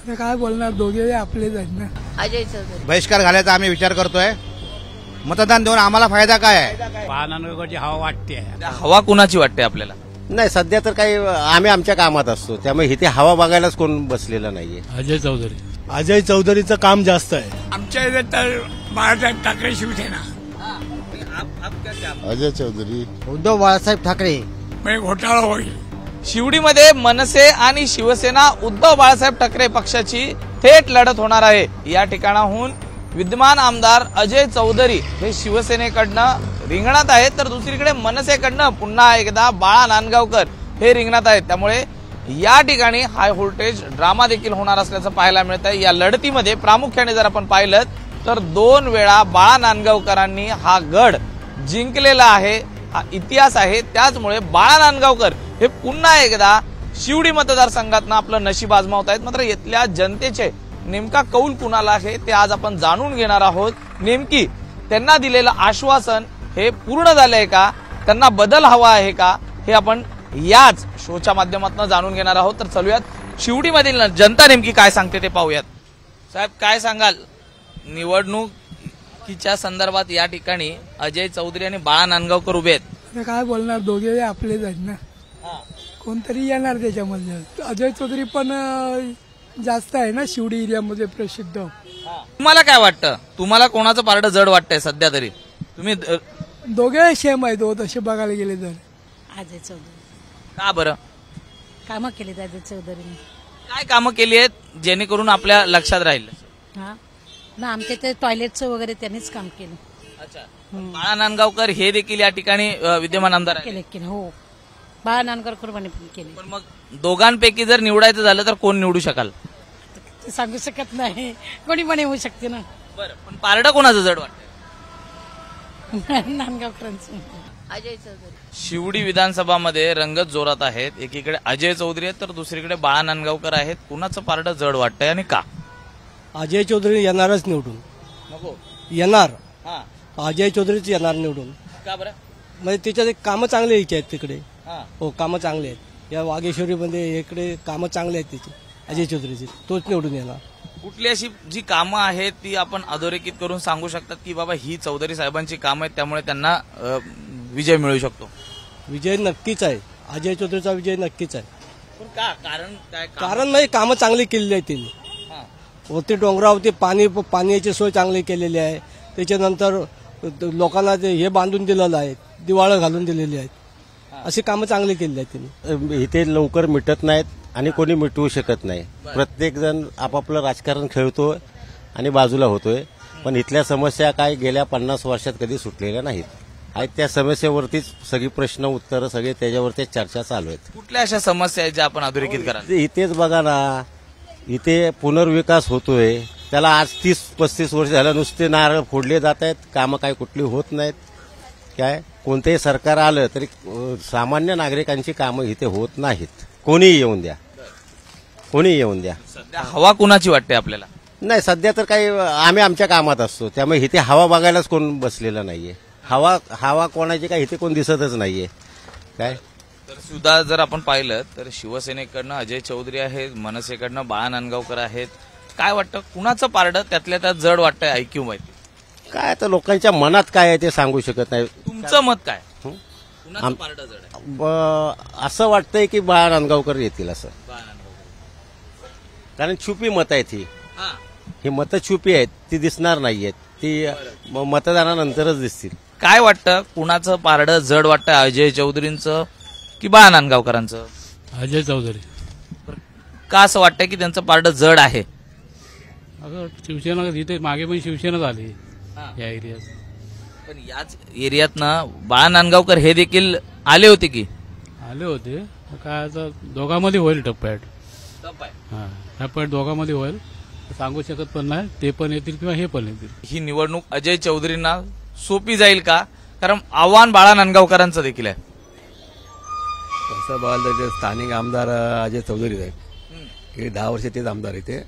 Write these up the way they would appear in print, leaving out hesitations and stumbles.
आता काय बोलणार, दोघे आपलेच आहेत ना. अजय चौधरी. बहिष्कार घालायचा आम्ही विचार करतोय. मतदान देऊन आम्हाला फायदा काय आहे? पानानगरची हवा वाटते. हवा कुणाची वाटते आपल्याला? नाही, सध्या तर काही आम्ही आमच्या कामात असतो, त्यामुळे इथे हवा बघायलाच कोण बसलेलं नाहीये. अजय चौधरी. अजय चौधरीचं काम जास्त आहे. आमच्या इथे तर बाळासाहेब ठाकरे शिवसेना. अजय चौधरी. उद्धव बाळासाहेब ठाकरे. म्हणजे घोटाळा होईल. शिवडीमध्ये मनसे आणि शिवसेना उद्धव बाळासाहेब ठाकरे पक्षाची थेट लढत होणार आहे. या ठिकाणाहून विद्यमान आमदार अजय चौधरी हे शिवसेनेकडनं रिंगणात आहेत, तर दुसरीकडे मनसेकडनं पुन्हा एकदा बाळा नांदगावकर हे रिंगणात आहेत. त्यामुळे या ठिकाणी हाय व्होल्टेज ड्रामा देखील होणार असल्याचं पाहायला मिळत आहे. या लढतीमध्ये प्रामुख्याने जर आपण पाहिलं तर 2 वेळा बाळा नांदगावकरांनी हा गड जिंकलेला आहे, हा इतिहास आहे. त्याचमुळे बाळा नांदगावकर हे पुन्हा एकदा शिवडी मतदारसंघातनं आपलं नशीब आजमावत आहेत. मात्र इथल्या जनतेचे नेमका कौल कुणाला आहे ते आज आपण जाणून घेणार आहोत. नेमकी त्यांना दिलेलं आश्वासन हे पूर्ण झालंय का, त्यांना बदल हवा आहे का, हे आपण याच शोच्या माध्यमातून जाणून घेणार आहोत. तर चलूयात शिवडीमधील जनता नेमकी काय सांगते ते पाहूयात. साहेब, काय सांगाल निवडणुकीच्या संदर्भात? या ठिकाणी अजय चौधरी आणि बाळा नांदगावकर उभे आहेत. आता काय बोलणार, दोघे आपलेच आहेत ना. कोणतरी येणार त्याच्यामध्ये. अजय चौधरी पण जास्त आहे ना शिवडी एरियामध्ये प्रसिद्ध. तुम्हाला काय वाटतं, तुम्हाला कोणाचं पारडं जड वाटतंय सध्या तरी? तुम्ही दोघे सेम आहेत तसे बघायला गेले तर. अजय चौधरी. का बरं? कामं केली अजय चौधरीने. काय कामं केली आहेत जेणेकरून आपल्या लक्षात राहील? हा ना, आमच्या ते टॉयलेटचं वगैरे त्यांनीच काम केलं. अच्छा. बाळा नांदगावकर हे देखील या ठिकाणी विद्यमान आमदार आहेत. केले हो, बाळा नांदगावकर पण केले. पण मग दोघांपैकी जर निवडायचं झालं तर कोण निवडू शकाल? ते सांगू शकत नाही, कोणी पण येऊ शकते ना. बरं, पण पारडं कोणाचं जड वाटतं? नांदगावकरांचं. अजय चौधरी. शिवडी विधानसभामध्ये रंगत जोरात आहेत. एकीकडे अजय चौधरी आहेत तर दुसरीकडे बाळा नांदगावकर आहेत. कुणाचं पारडं जड वाटतंय आणि का? अजय चौधरी येणारच निवडून. नको येणार. हा, अजय चौधरीच येणार निवडून. का बरं? म्हणजे त्याच्यात कामं चांगले यायचे आहेत तिकडे. हा, हो, कामं चांगले आहेत. या वाघेश्वरीमध्ये इकडे कामं चांगले आहेत त्याची, अजय चौधरीची. तोच निवडून येणार. कुठली अशी जी कामं आहेत ती आपण अधोरेखित करून सांगू शकतात की बाबा ही चौधरी साहेबांची कामं आहेत त्यामुळे त्यांना विजय मिळू शकतो? विजय नक्कीच आहे. अजय चौधरीचा विजय नक्कीच आहे. पण का? कारण काय? कारण म्हणजे कामं चांगली केलेली आहेत त्यांनी. हा, वरती डोंगरावरती पाण्याची सोय चांगली केलेली आहे. त्याच्यानंतर लोकांना ते हे बांधून दिलेलं आहे, दिवाळं घालून दिलेली आहेत. अशी कामं चांगली केलेली आहेत त्यांनी. इथे लवकर मिटत नाहीत आणि कोणी मिटवू शकत नाही. प्रत्येक जण आपापलं राजकारण खेळतोय आणि बाजूला होतोय. पण इथल्या समस्या काय गेल्या 50 वर्षात कधी सुटलेल्या नाहीत. आहेत त्या समस्येवरतीच सगळी प्रश्न उत्तरं सगळे त्याच्यावरतीच चर्चा चालू आहेत. कुठल्या अशा समस्या आहेत ज्या आपण अधोरेखित कराल? इथेच बघा ना, इथे पुनर्विकास होतोय. त्याला आज 30-35 वर्ष झालं नुसते नारळ फोडले जात आहेत, कामं काय कुठली होत नाहीत. काय कोणतेही सरकार आलं तरी सामान्य नागरिकांची कामं इथे होत नाहीत. कोणीही येऊन द्या, कोणीही येऊन द्या. सध्या हवा कुणाची वाटते आपल्याला? नाही, सध्या तर काही आम्ही आमच्या कामात असतो, त्यामुळे इथे हवा बघायलाच कोण बसलेलं नाहीये. हवा कोणाची काय इथे कोण दिसतच नाहीये. काय तर सुद्धा जर आपण पाहिलं तर शिवसेनेकडनं अजय चौधरी आहेत, मनसेकडनं बाळा नांदगावकर आहेत. काय वाटतं कुणाचं पारडं त्यातल्या त्यात जड वाटतंय? ऐक्यू माहिती काय तर लोकांच्या मनात काय आहे ते सांगू शकत नाही. तुमचं मत काय? कुणाचं पारडं जड आहे? असं वाटतंय की बाळा नांदगावकर येतील असं. बाळा नांदगावकर. कारण छुपी मतं आहेत हा, ही मतं छुपी आहेत, ती दिसणार नाहीयेत. ती मतदानानंतरच दिसतील. काय वाटतं कुणाचं पारडं जड वाटतं, अजय चौधरींचं की बाळा नांदगावकरांचं? अजय चौधरी. का असं वाटतं की त्यांचं पारडं जड आहे? अगं शिवसेना इथे मागे पण शिवसेना झाली हा. या एरियात. पण याच एरियातनं बाळा नांदगावकर हे देखील आले होते की? आले होते. काय आता दोघांमध्ये होईल टप्प्यात. हा, टप्प्यात दोघांमध्ये होईल. सांगू शकत पण नाही. ते पण येतील किंवा हे पण येतील. ही निवडणूक अजय चौधरींना सोपी जाईल का? कारण आव्हान बाळा नांदगावकरांचं देखील आहे. तसं बघायला तर स्थानिक आमदार अजय चौधरी आहेत. हे 10 वर्ष तेच आमदार इथे.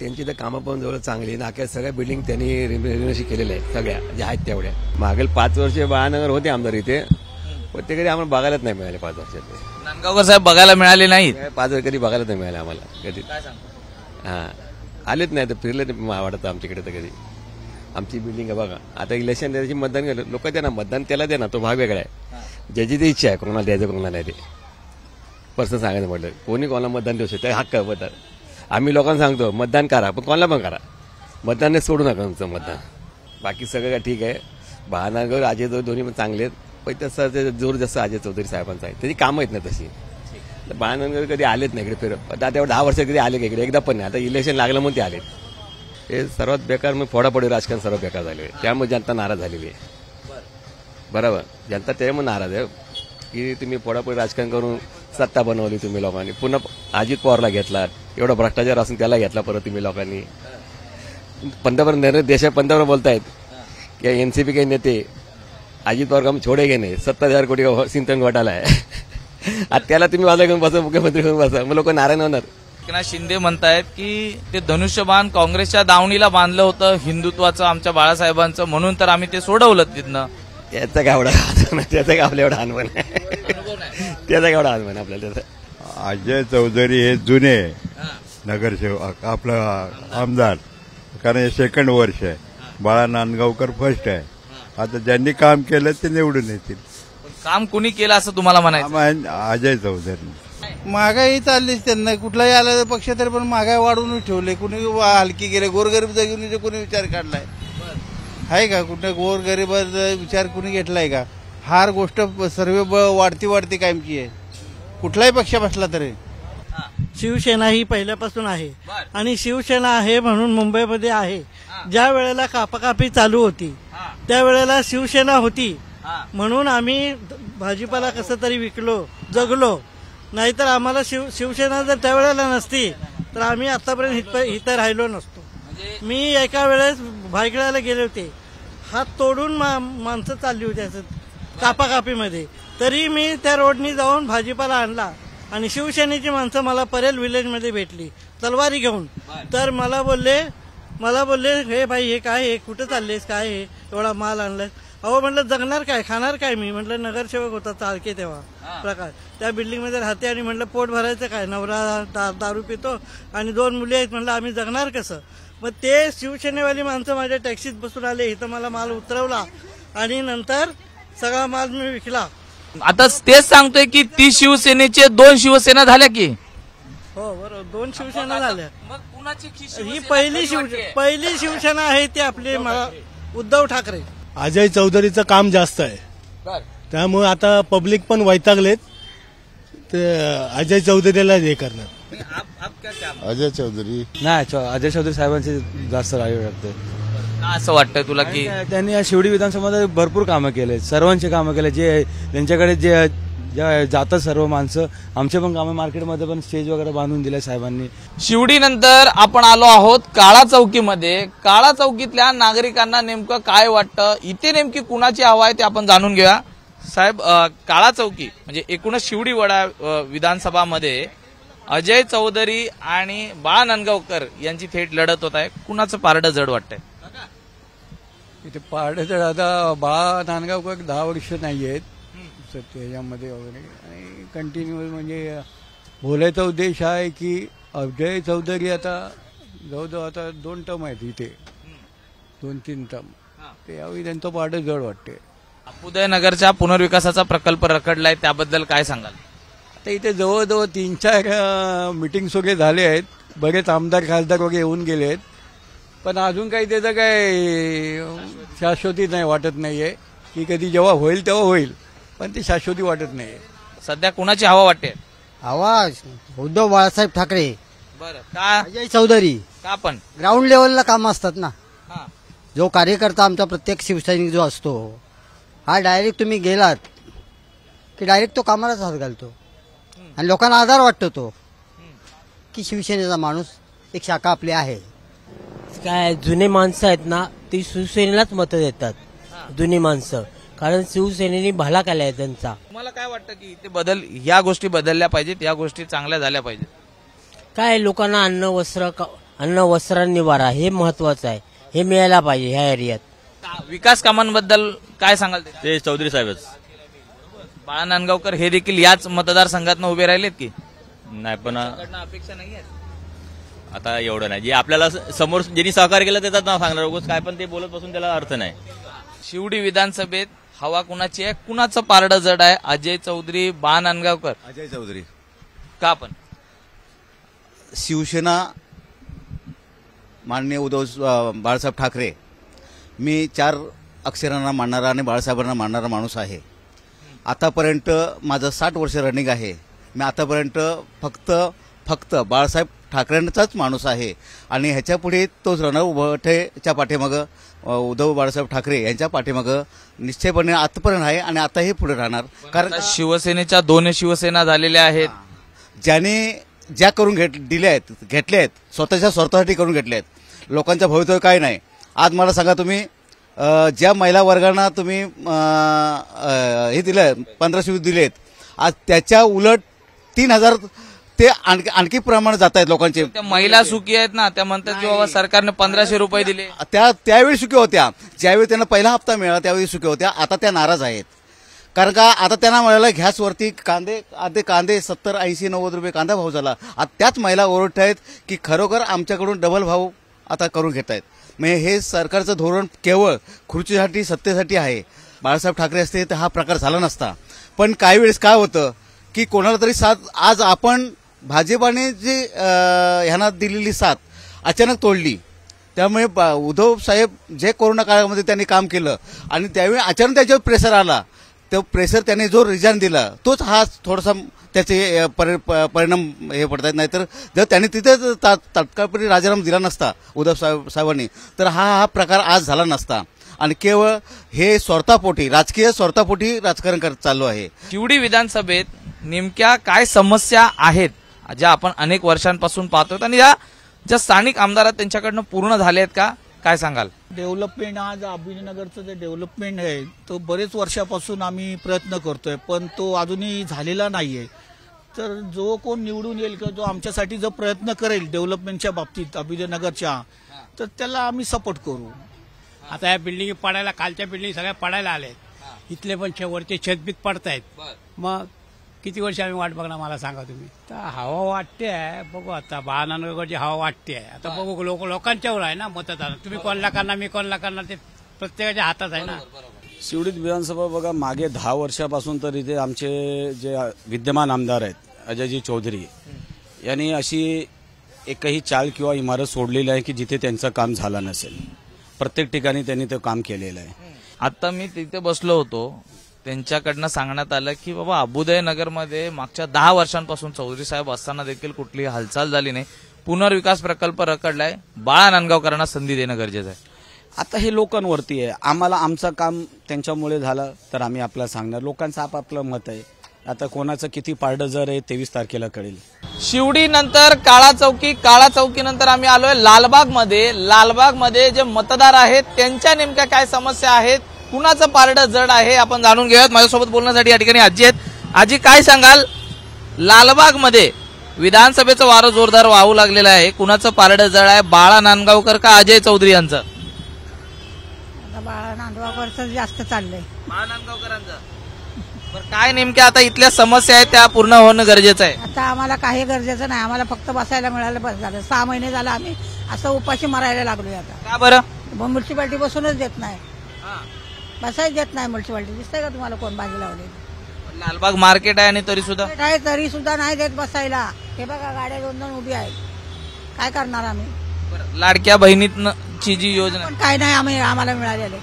त्यांची तर कामं पण जवळ चांगली. नाक्यात सगळ्या बिल्डिंग त्यांनी रिनोव्हेशन केलेल्या आहेत, सगळ्या ज्या आहेत तेवढ्या. मागील 5 वर्ष बाळानगर होते आमदार इथे, पण ते कधी आम्हाला बघायलाच नाही मिळाले. 5 वर्षात नांदगावकर साहेब बघायला मिळाले नाहीत. 5 वर्ष कधी बघायला नाही मिळाले आम्हाला कधी. हां आलेच नाही तर फिरले नाही वाटतं आमच्याकडे तर कधी. आमची बिल्डिंग आहे बघा, आता इलेक्शन द्यायची मतदान केलं लोक द्या ना, मतदान त्याला द्या ना, तो भाग वेगळा आहे. ज्याची ती इच्छा आहे कोणाला द्यायचं कोणाला नाही ते पर्सन सांगायचं म्हटलं. कोणी कोणाला मतदान देऊ शकतो, हक्क आहे मतदान. आम्ही लोकांना सांगतो मतदान करा, पण कोणाला पण करा, मतदान सोडू नका तुमचं मतदान. बाकी सगळं काय ठीक आहे. बहानागर अजय चौधरी दोन्ही पण चांगले आहेत, पण तसं ते जोर जसं अजय चौधरी साहेबांचं आहे त्याची कामं आहेत ना तशी. बहानागर कधी आलेत नाही इकडे फिरत, आता एवढं 10 वर्ष कधी आले का इकडे, एकदा पण नाही. आता इलेक्शन लागलं म्हणून ते आलेत. हे सर्वात बेकार मग फोडाफोडी राजकारण सर्वात बेकार झाले आहे, त्यामुळे जनता नाराज झालेली आहे. बरोबर, जनता त्यामुळे नाराज आहे की तुम्ही फोडाफोडी राजकारण करून सत्ता बनवली तुम्ही लोकांनी. पुन्हा अजित पवारला घेतला, एवढा भ्रष्टाचार असून त्याला घेतला परत तुम्ही लोकांनी. पंतप्रधान देशात पंतप्रधान बोलतायत की एनसीपी के नेते अजित पवार काम छोडेगे नाही, 70,000 कोटी का सिंचन घोटाळा आहे. आता त्याला तुम्ही वाजा घेऊन बसा, मुख्यमंत्री घेऊन बसा, मग लोक नारायण होणार. एकनाथ शिंदे म्हणतायत की ते धनुष्यबाण काँग्रेसच्या दावणीला बांधलं होतं हिंदुत्वाचं आमच्या बाळासाहेबांचं, म्हणून तर आम्ही ते सोडवलं तिथनं. त्याचा काय एवढा त्याचा काय आपल्या एवढा अनुभव आहे, त्याचा काय एवढा अनुभव आपल्याला त्याचा. अजय चौधरी हे जुने नगरसेवक, आपला आमदार, कारण हे सेकंड वर्ष आहे. बाळा नांदगावकर फर्स्ट आहे. आता ज्यांनी काम केलं ते निवडून येतील. काम कुणी केलं असं तुम्हाला म्हणायचं? अजय चौधरी. महागाई चाललीच त्यांना, कुठलाही आला पक्ष तरी पण महागाई वाढवून ठेवले. कुणी हलकी गेले, गोरगरीब जगवण्याचा कोणी विचार काढलाय आहे का? कुठे गोरगरीबाचा विचार कुणी घेतलाय का? हार गोष्ट सर्व वाढती कायमची आहे, कुठलाही पक्ष बसला तरी. शिवसेना ही पहिल्यापासून आहे आणि शिवसेना आहे म्हणून मुंबईमध्ये आहे. ज्या वेळेला कापाकापी चालू होती त्यावेळेला शिवसेना होती म्हणून आम्ही भाजीपाला कसं तरी विकलो, जगलो. नाहीतर आम्हाला शिवसेना जर त्यावेळेला नसती तर आम्ही आतापर्यंत इथं राहिलो नसतो. मी एका वेळेस भायखळ्याला गेले होते, हात तोडून माणसं चालली होती असं कापाकापीमध्ये, तरी मी त्या रोडनी जाऊन भाजीपाला आणला आणि शिवसेनेची माणसं मला परेल विलेजमध्ये भेटली तलवारी घेऊन. तर मला बोलले हे भाई हे काय, हे कुठं चाललेस, काय हे एवढा माल आणलाय? अहो म्हटलं जगणार काय, खाणार काय? मी म्हटलं नगरसेवक होता चालके तेव्हा प्रकार, त्या बिल्डिंगमध्ये राहते आणि म्हटलं पोट भरायचं काय, नवरा दारू पितो आणि 2 मुली आहेत, म्हटलं आम्ही जगणार कसं? मग ते शिवसेनेवाली माणसं माझ्या टॅक्सीत बसून आले, इथं मला माल उतरवला आणि नंतर सगळा माल मी विकला. आता तेच सांगतोय की ती शिवसेनेचे 2 शिवसेना झाल्या की. हो बरोबर, 2 शिवसेना झाल्या. मग कुणाची ही पहिली शिवसेना आहे ती आपली उद्धव ठाकरे. अजय चौधरीचं काम जास्त आहे, त्यामुळे आता पब्लिक पण वैतागलेत, ते अजय चौधरीला हे करणार. अजय चौधरी नाही, अजय चौधरी साहेबांचे जास्त राहावे वाटते. असं वाटतंय तुला की त्यांनी या शिवडी विधानसभेमध्ये भरपूर कामं केले, सर्वांचे कामं केले. जे त्यांच्याकडे जे जातात सर्व माणसं, आमचे पण कामं, मार्केटमध्ये पण स्टेज वगैरे बांधून दिले साहेबांनी. शिवडी नंतर आपण आलो आहोत काळा चौकीमध्ये. काळा चौकीतल्या नागरिकांना नेमकं काय वाटतं, इथे नेमकी कुणाची हवा आहे ते आपण जाणून घेऊया. साहेब, काळा चौकी म्हणजे एकूणच शिवडी वडा विधानसभामध्ये अजय चौधरी आणि बाळा नांदगावकर यांची थेट लढत होत आहे. कुणाचं पारडं जड वाटतंय? इथे पारडं जड, आता बाळा नांदगावकर 10 वर्ष नाही आहेत त्याच्यामध्ये वगैरे, आणि कंटिन्यू म्हणजे बोलायचा उद्देश आहे की अजय चौधरी आता जवळजवळ आता 2 टर्म आहेत इथे, 2-3 टर्म, ते यावेळी त्यांचं पारडं जड वाटते. उदयनगरच्या पुनर्विकासाचा प्रकल्प रखडलाय, त्याबद्दल काय सांगाल? आता इथे जवळजवळ 3-4 मिटिंग्स वगैरे झाले आहेत, बरेच आमदार खासदार वगैरे येऊन गेले आहेत, पण अजून काही त्याचं काय शाश्वती नाही वाटत नाहीये की कधी जेव्हा होईल तेव्हा होईल, पण ती शाश्वती वाटत नाहीये. सध्या कुणाची हवा वाटते? हवा उद्धव बाळासाहेब ठाकरे. बरं, का? अजय चौधरी. का पण? ग्राउंड लेवलला काम असतात ना. जो कार्यकर्ता आमचा प्रत्येक शिवसैनिक जो असतो हा डायरेक्ट तुम्ही गेलात की डायरेक्ट तो कामालाच हात घालतो आणि लोकांना आधार वाटतो तो की शिवसेनेचा माणूस एक शाखा आपली आहे. काय जुने माणसं आहेत ना ती शिवसेनेलाच मतं देतात, जुनी माणसं, कारण शिवसेनेने भला केलाय त्यांचा. तुम्हाला काय वाटतं की ते या गोष्टी बदलल्या पाहिजेत, या गोष्टी चांगल्या झाल्या पाहिजेत? काय लोकांना अन्न वस्त्र निवारा हे महत्वाचं आहे, हे मिळायला पाहिजे ह्या एरियात. विकास कामांबद्दल काय सांगाल? ते चौधरी साहेबच. बाळा नांदगावकर हे देखील याच मतदारसंघातनं उभे राहिलेत की नाही, पण अपेक्षा नाही आहे. आता एवढं नाही, जे आपल्याला समोर ज्यांनी सहकार्य केलं त्याचं नाव सांगणार, उगाच काय पण ते बोलत बसून त्याला अर्थ नाही. शिवडी विधानसभेत हवा कुणाची आहे, कुणाचं पारडं जड आहे? अजय चौधरी, बा नांदगावकर? अजय चौधरी. का पण? शिवसेना, माननीय बाळासाहेब ठाकरे, मी 4 अक्षरांना मानणारा आणि बाळासाहेबांना मानणारा माणूस आहे. आतापर्यंत माझं 60 वर्ष रनिंग आहे. मी आतापर्यंत फक्त बाळासाहेब ठाकरेंचाच माणूस आहे आणि ह्याच्या पुढे तोच रणवठेच्या पाठीमागं उद्धव बाळासाहेब ठाकरे यांच्या पाठीमागं निश्चयपणे आतापर्यंत आहे आणि आताही पुढे राहणार. कारण शिवसेनेच्या 2 शिवसेना झालेल्या आहेत. ज्याने ज्या करून घेतले आहेत स्वतःच्या स्वार्थासाठी करून घेतले आहेत. लोकांच्या भवितव्य काय नाही. आज मला सांगा, तुम्ही ज्या महिला वर्गांना तुम्ही हे दिलं 1500 दिलेत, आज त्याच्या उलट 3000 ते आणखी प्रमाणात जात आहेत लोकांचे. त्या महिला सुखी आहेत ना, त्या म्हणतात की बाबा सरकारने 1500 रुपये दिले. त्यावेळी सुखी होत्या, ज्यावेळी त्यांना पहिला हप्ता मिळाला त्यावेळी सुखी होत्या. आता त्या नाराज आहेत. कारण का आता त्यांना मिळालं गॅसवरती कांदे 70, 80, 90 रुपये कांदा भाव झाला. आता त्याच महिला ओरडत आहेत की खरोखर आमच्याकडून डबल भाव आता करून घेत आहेत. म्हणजे हे सरकारचं धोरण केवळ खुर्चीसाठी, सत्तेसाठी आहे. बाळासाहेब ठाकरे असते तर हा प्रकार झाला नसता. पण काही वेळेस काय होतं की कोणाला तरी साथ, आज आपण भाजपाने जे ह्यांना दिलेली साथ अचानक तोडली. त्यामुळे उद्धव साहेब जे कोरोना काळामध्ये त्यांनी काम केलं आणि त्यावेळी अचानक त्याच्यावर प्रेशर आला, तो प्रेशर त्याने जो रिझाईन दिला तोच हा थोडासा त्याचे परिणाम हे पडतात. नाहीतर जर त्यांनी तिथे तात्काळपणे राजीनामा दिला नसता उद्धव साहेबांनी तर हा प्रकार आज झाला नसता. आणि केवळ हे स्वार्थापोटी, राजकीय स्वार्थापोटी राजकारण चालू आहे. शिवडी विधानसभेत नेमक्या काय समस्या आहेत ज्या आपण अनेक वर्षांपासून पाहतोय आणि ज्या स्थानिक आमदार आहेत त्यांच्याकडनं पूर्ण झाले आहेत का, काय सांगाल? डेव्हलपमेंट, आज अभिनयनगरचं जे डेव्हलपमेंट आहे तो बरेच वर्षापासून आम्ही प्रयत्न करतोय, पण तो अजूनही झालेला नाहीये. तर जो कोण निवडून येईल किंवा जो आमच्यासाठी जो प्रयत्न करेल डेव्हलपमेंटच्या बाबतीत अभिनयनगरच्या, तर त्याला आम्ही सपोर्ट करू. आता या बिल्डिंग पडायला, खालच्या बिल्डिंग सगळ्या पडायला आले, इथले पण वरचे छतबीत पडतायत. मग किती वर्ष आम्ही वाट बघणार, मला सांगा तुम्ही. तर हवा वाटते आहे, बघू आता बाळानंदगावची हवा वाटते आहे. आता बघू लोकांच्यावर आहे ना मतदान. तुम्ही कोणाला करणार, मी कोणाला करणार, ते प्रत्येकाच्या हातात आहे ना. शिवडीत विधानसभा बघा, मागे 10 वर्षापासून तर इथे आमचे जे विद्यमान आमदार आहेत अजयजी चौधरी यांनी अशी एकही चाल किंवा इमारत सोडलेली आहे की जिथे त्यांचं काम झालं नसेल. प्रत्येक ठिकाणी त्यांनी ते काम केलेलं आहे. आता मी तिथे बसलो होतो, त्यांच्याकडनं सांगण्यात आलं की बाबा अभ्युदय नगरमध्ये मागच्या 10 वर्षांपासून चौधरी साहेब असताना देखील कुठली हालचाल झाली नाही. पुनर्विकास प्रकल्प रखडलाय. बाळा नांदगावकरांना संधी देणं गरजेचं आहे. आता हे लोकांवरती आहे. आम्हाला आमचं काम त्यांच्यामुळे झालं तर आम्ही आपल्याला सांगणार. लोकांचं आपापलं मत आहे. आता कोणाचं किती पारडं जर आहे 23 तारखेला कळेल. शिवडी नंतर काळा चौकी नंतर आम्ही आलोय लालबागमध्ये जे मतदार आहेत त्यांच्या नेमक्या काय समस्या आहेत, कुणाचं पारडं जड आहे आपण जाणून घेऊयात. माझ्यासोबत बोलण्यासाठी या ठिकाणी आजी आहेत. आजी, काय सांगाल, लालबागमध्ये विधानसभेचं वारं जोरदार वाहू लागलेलं आहे, कुणाचं पारडं जड आहे, बाळा नांदगावकर का अजय चौधरी यांचं? बाळा नांदगावकरचं जास्त चाललंय. बाळा नांदगावकरांचं. काय नेमक्या आता इथल्या समस्या आहेत त्या पूर्ण होणं गरजेचं आहे? आता आम्हाला काही गरजेचं नाही, आम्हाला फक्त बसायला मिळालं बस झालं. 6 महिने झालं आम्ही असं उपाशी मरायला लागलोय. आता का बरं? म्युन्सिपाल्टी बसूनच देत नाही, बसायच देत नाही म्युन्सिपाल्टी. दिसतंय का तुम्हाला कोण बाजी लावले? लालबाग मार्केट आहे आणि तरी सुद्धा नाही देत बसायला. हे बघा गाड्या 2-2 उभी आहेत, काय करणार आम्ही? लाडक्या बहिणीची जी योजना काय नाही आम्हाला मिळालेले,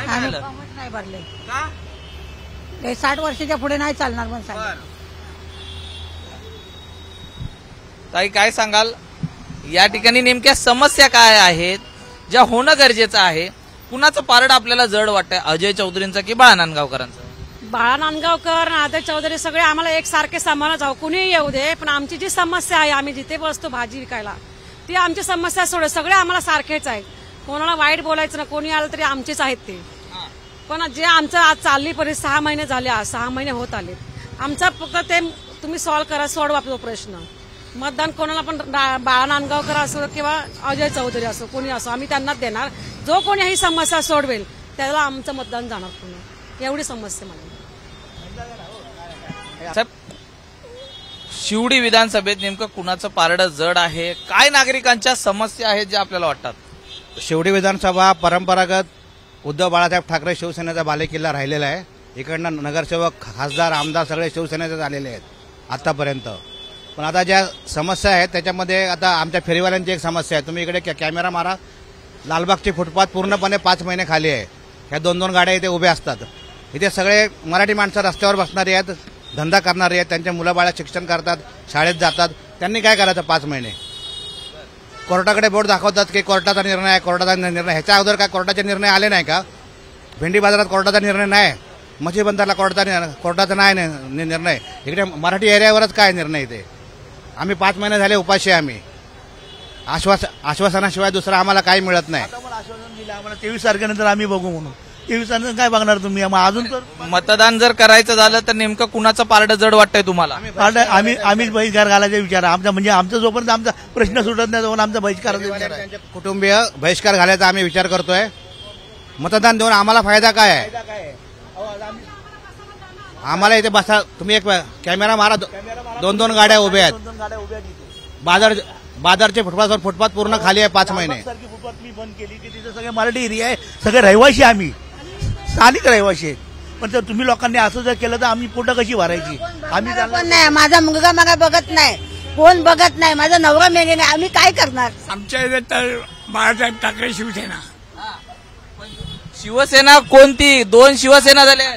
आम्ही फॉर्मच नाही भरले. 60 वर्षाच्या पुढे नाही चालणार. पण ताई, काय सांगाल, या ठिकाणी नेमक्या समस्या काय आहेत ज्या होणं गरजेचं आहे? कुणाचं पारड आपल्याला जड वाटतंय, अजय चौधरींचं की बाळा नांदगावकरांचं? बाळा नांदगावकर, अजय चौधरी सगळे आम्हाला एकसारखे सांभाळत आहोत, कुणीही येऊ दे. पण आमची जी समस्या आहे, आम्ही जिथे बसतो भाजी विकायला, ती आमची समस्या सोडे. सगळे आम्हाला सारखेच आहेत, कोणाला वाईट बोलायचं ना, कोणी आलं तरी आमचेच आहेत ते. पण जे आमचं आज चालली परिस्थिती 6 महिने झाले, आज 6 महिने होत आले. आमचा फक्त ते तुम्ही सॉल्व्ह करा, सोडवा तो प्रश्न. मतदान कोणाला पण, बाळा नांदगावकर असो किंवा अजय चौधरी असो, कोणी असो, आम्ही त्यांनाच देणार. जो कोणी ही समस्या सोडवेल त्याला आमचं मतदान जाणार पुन्हा. एवढी समस्या मला. शिवडी विधानसभेत नेमकं कुणाचं पारडं जड आहे, काय नागरिकांच्या समस्या आहेत जे आपल्याला वाटतात? शेवटी विधानसभा परंपरागत उद्धव बाळासाहेब ठाकरे शिवसेनेचा बालेकिल्ला राहिलेला आहे. इकडनं नगरसेवक, खासदार, आमदार सगळे शिवसेनेचे झालेले आहेत आतापर्यंत. पण आता ज्या समस्या आहेत त्याच्यामध्ये आता आमच्या फेरीवाल्यांची एक समस्या आहे. तुम्ही इकडे कॅमेरा मारा, लालबागची फुटपाथ पूर्णपणे 5 महिने खाली आहे. ह्या 2-2 गाड्या इथे उभ्या असतात. इथे सगळे मराठी माणसं रस्त्यावर बसणारी आहेत, धंदा करणारी आहेत, त्यांच्या मुलाबाळा शिक्षण करतात, शाळेत जातात. त्यांनी काय करायचं 5 महिने? कोर्टाकडे बोर्ड दाखवतात की कोर्टाचा निर्णय आहे, कोर्टाचा निर्णय. ह्याच्या अगोदर काय कोर्टाचे निर्णय आले नाही का? भेंडी बाजारात कोर्टाचा निर्णय नाही, मच्छी बंदरला कोर्टाचा नाही निर्णय. इकडे मराठी एरियावरच काय निर्णय इथे? आम्ही 5 महिने झाले उपाशी. आम्ही आश्वासनाशिवाय दुसरं आम्हाला काही मिळत नाही. आश्वासन दिलं आम्हाला 23 तारखेनंतर आम्ही बघू म्हणून. 23 तारखेनंतर काय बघणार तुम्ही? अजून तर मतदान जर करायचं झालं तर नेमकं कुणाचं पारडं जड वाटतंय तुम्हाला? आम्हीच बहिष्कार घालायचा विचार आहे आमचा. म्हणजे आमचा जोपर्यंत आमचा प्रश्न सुटत नाही तोपर्यंत आमचा बहिष्काराचा विचार आहे. कुटुंबीय बहिष्कार घालायचा आम्ही विचार करतोय. मतदान देऊन आम्हाला फायदा काय आहे? आम्हाला इथे बसा, तुम्ही एक कॅमेरा मारा, 2-2 गाड्या उभ्या आहेत. बाजारचे फुटपाथ पूर्ण खाली आहे 5 महिने. फुटपाथ मी बंद केली की तिथे सगळे मराठी एरिया आहे, सगळे रहिवासी, आम्ही स्थानिक रहिवासी आहेत. पण जर तुम्ही लोकांनी असं जर केलं तर आम्ही पोटं कशी भरायची? आम्ही नाही, माझा मुलगा मला बघत नाही, कोण बघत नाही, माझा नवरा मेले नाही, आम्ही काय करणार? आमच्या इथे तर बाळासाहेब ठाकरे शिवसेना. शिवसेना कोणती? 2 शिवसेना झाल्या.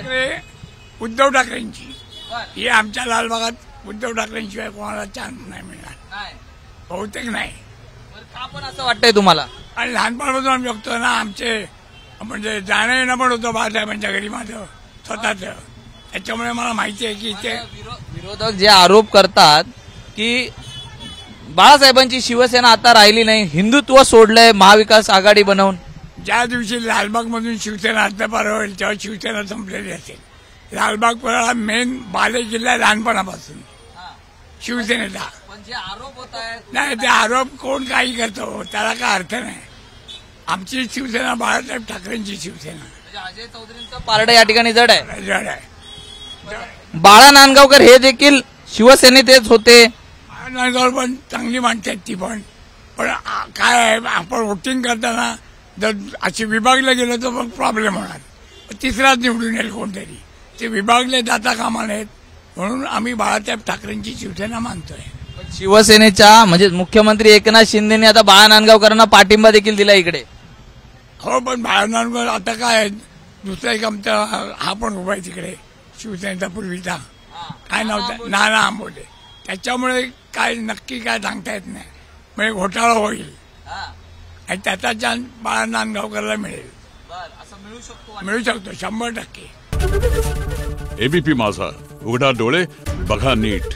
उद्धव ठाकरेंची. ही आमच्या लालबागात उद्धव ठाकरेंशिवाय कोणाला चान्स नाही मिळणार, बहुतेक नाही. का पण असं वाटतंय तुम्हाला? आणि लहानपणापासून आम्ही बघतो ना, आमचे म्हणजे जाणं येणं पण होतं बाळासाहेबांच्या घरी माझं स्वतःच. त्याच्यामुळे मला माहिती आहे की इथे विरोधक जे आरोप करतात की बाळासाहेबांची शिवसेना आता राहिली नाही, हिंदुत्व सोडलंय महाविकास आघाडी बनवून. ज्या दिवशी लालबागमधून शिवसेना हद्दपार होईल तेव्हा शिवसेना संपलेली असेल. लालबाग परळा मेन बालेकिल्ला लहानपणापासून शिवसेनेचा. आरोप होत आहेत नाही, ते आरोप कोण काही करतो त्याला काय अर्थ नाही. आमची शिवसेना बाळासाहेब ठाकरेंची शिवसेना. अजय चौधरींचं पारडं या ठिकाणी जड आहे. जड आहे. बाळा नांदगावकर हे देखील शिवसेनेतच होते. बाळा नांदगावकर पण चांगली माणसं आहेत ती पण काय आहे, आपण वोटिंग करताना जर अशी विभागलं गेलं तर मग प्रॉब्लेम होणार. तिसराच निवडून येईल कोणतरी. ते विभागले जाता कामा नयेत म्हणून आम्ही बाळासाहेब ठाकरेंची शिवसेना मानतोय. शिवसेनेच्या म्हणजे मुख्यमंत्री एकनाथ शिंदेने आता बाळा नांदगावकरांना पाठिंबा देखील दिला इकडे. हो, पण बाळा नांदगावकर आता काय दुसरा एक आमचा हा पण उभा आहे तिकडे शिवसेनेचा पूर्वीचा, काय नव्हता, नाना आंबोले. त्याच्यामुळे काय नक्की काय सांगता येत नाही. म्हणजे घोटाळा होईल आणि त्याचा चान्स बाळा नांदगावकरला मिळेल. मिळू शकतो 100%. एबीपी माझा, उघडा डोळे बघा नीट.